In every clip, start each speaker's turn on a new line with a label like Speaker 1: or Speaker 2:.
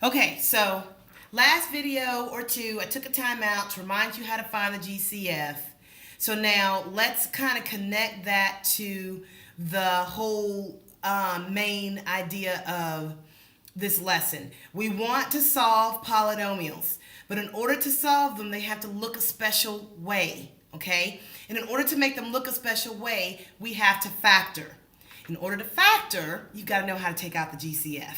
Speaker 1: Okay, so last video or two, I took a time out to remind you how to find the GCF. So now let's kind of connect that to the whole main idea of this lesson. We want to solve polynomials, but in order to solve them, they have to look a special way, okay? And in order to make them look a special way, we have to factor. In order to factor, you've got to know how to take out the GCF.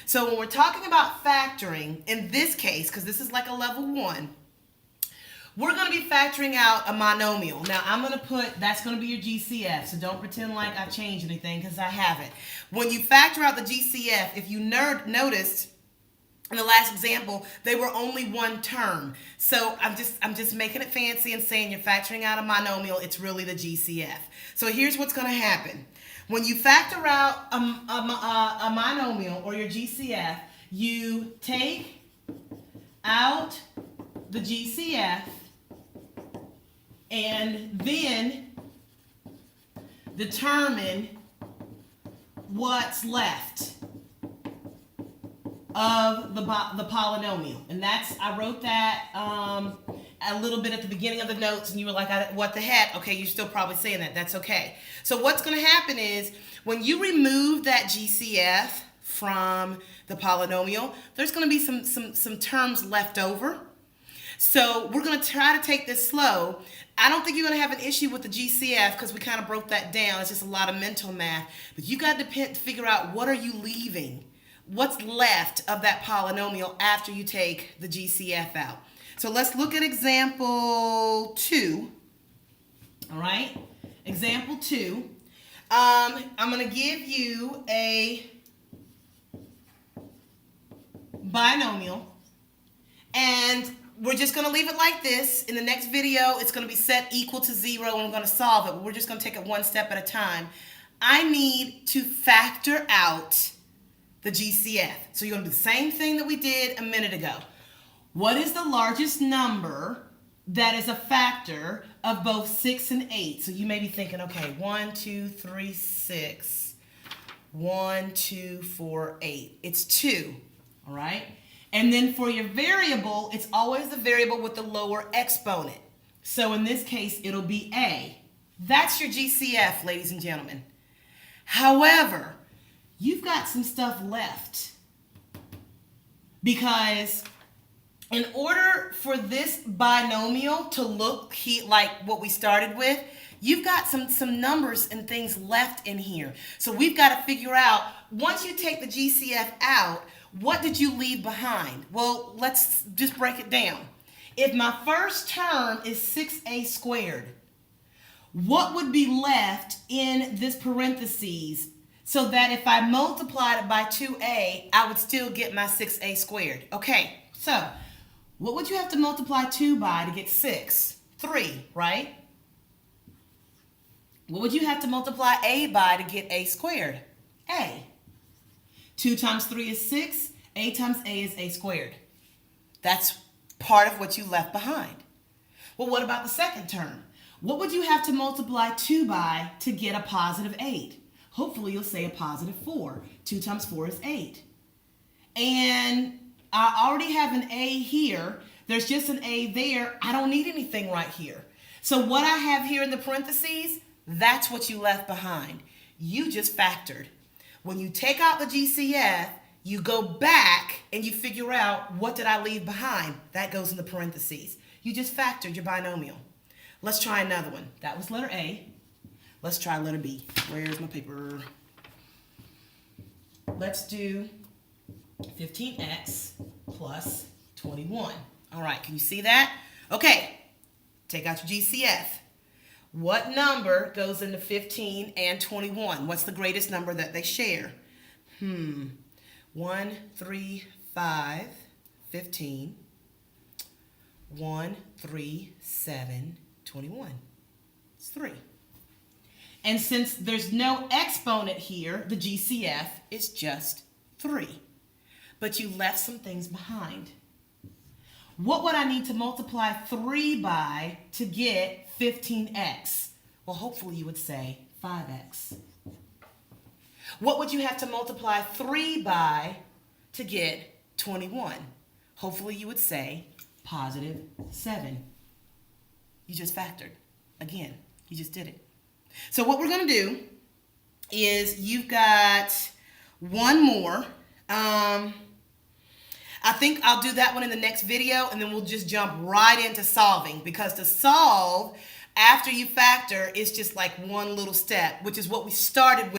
Speaker 1: So when we're talking about factoring, in this case, because this is like a level 1, we're going to be factoring out a monomial. Now, I'm going to put, that's going to be your GCF, so don't pretend like I changed anything because I haven't. When you factor out the GCF, if you noticed, in the last example, they were only one term. So I'm just making it fancy and saying you're factoring out a monomial. It's really the GCF. So here's what's going to happen. When you factor out a monomial or your GCF, you take out the GCF and then determine what's left of the polynomial. And that's, I wrote that a little bit at the beginning of the notes, and you were like, what the heck? Okay, you're still probably saying that. That's okay. So what's going to happen is when you remove that GCF from the polynomial, there's going to be some terms left over. So we're going to try to take this slow. I don't think you're going to have an issue with the GCF because we kind of broke that down. It's just a lot of mental math. But you got to figure out, what are you leaving? What's left of that polynomial after you take the GCF out? So let's look at example 2. All right? Example 2. I'm going to give you a binomial, and we're just going to leave it like this. In the next video, it's going to be set equal to 0, and we're going to solve it. But we're just going to take it one step at a time. I need to factor out the GCF. So you're going to do the same thing that we did a minute ago. What is the largest number that is a factor of both 6 and 8? So you may be thinking, okay, 1, 2, 3, 6. 1, 2, 4, 8. It's 2, all right? And then for your variable, it's always the variable with the lower exponent. So in this case, it'll be A. That's your GCF, ladies and gentlemen. However, you've got some stuff left, because in order for this binomial to look like what we started with, you've got some numbers and things left in here. So we've got to figure out, once you take the GCF out, what did you leave behind? Well, let's just break it down. If my first term is 6a squared, what would be left in this parentheses so that if I multiplied it by 2a, I would still get my 6a squared? Okay, so what would you have to multiply 2 by to get 6? 3, right? What would you have to multiply a by to get a squared? A. 2 times 3 is 6. A times a is a squared. That's part of what you left behind. Well, what about the second term? What would you have to multiply 2 by to get a positive 8? Hopefully you'll say a positive 4. 2 times 4 is 8. And I already have an A here. There's just an A there. I don't need anything right here. So what I have here in the parentheses, that's what you left behind. You just factored. When you take out the GCF, you go back and you figure out, what did I leave behind? That goes in the parentheses. You just factored your binomial. Let's try another one. That was letter A. Let's try letter B. Where's my paper? Let's do 15x plus 21. All right, can you see that? Okay, take out your GCF. What number goes into 15 and 21? What's the greatest number that they share? 1, 3, 5, 15. 1, 3, 7, 21. It's 3. And since there's no exponent here, the GCF is just 3. But you left some things behind. What would I need to multiply 3 by to get 15x? Well, hopefully you would say 5x. What would you have to multiply 3 by to get 21. Hopefully you would say positive 7. You just factored. Again, you just did it. So what we're going to do is you've got one more. I think I'll do that one in the next video, and then we'll just jump right into solving, because to solve after you factor is just like one little step, which is what we started with.